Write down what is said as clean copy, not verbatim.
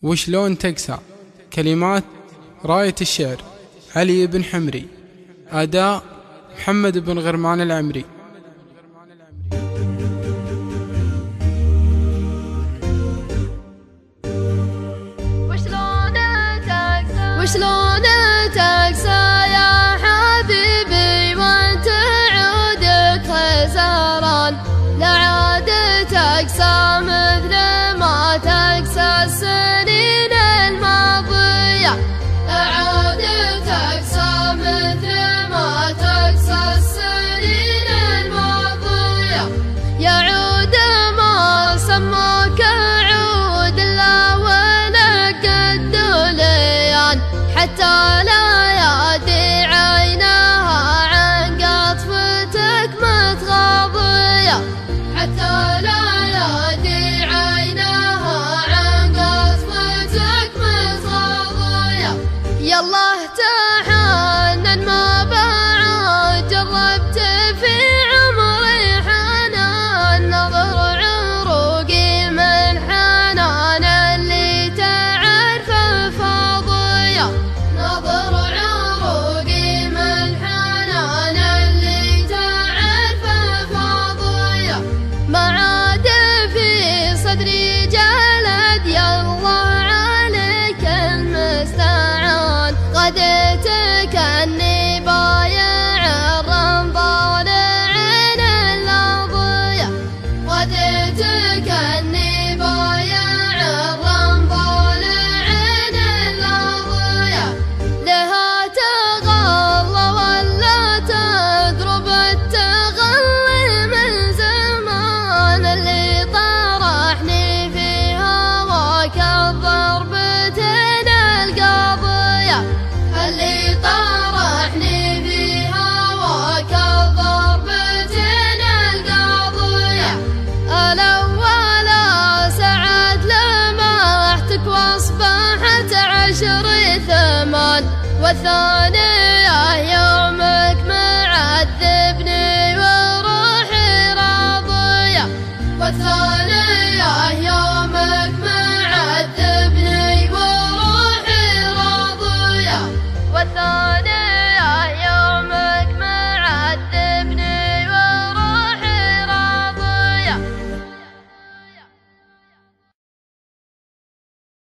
وشلون تقسى. كلمات راية الشعر علي بن حمري، أداء محمد بن غرمان العمري. وشلون تقسى يا حبيبي وانت عودك خسران، لا عاد تقسى مثل ما تقسى السنين الماضية، لا عاد تقسى مثل ما تقسى السنين الماضية. يا عود ما سموك عود الا ولا قد ليان، حتى لا يدي عينها عن قطفتك متغاضية، حتى لا يدي عينها عن قطفتك متغاضية. يالله تحنن ما بعد جربت في عمري حنان، نظر عروقي من حنان اللي تعرف فاضية، نظر عروقي من حنان اللي تعرف فاضية. ما عاد في صدري جلد يالله عليك المستعان، غديتك اني بايع الرمضان عين الأضية، غديتك اني بايع الرمضان عين الأضية. لها تغلى ولا تضرب التغلي من زمان، اللي طرحني في هواك الضربتين القاضية، اللي طرحني في هواك الضربتين القاضية. الأول سعد لمحتك واصبحت عشر ثمان، والثاني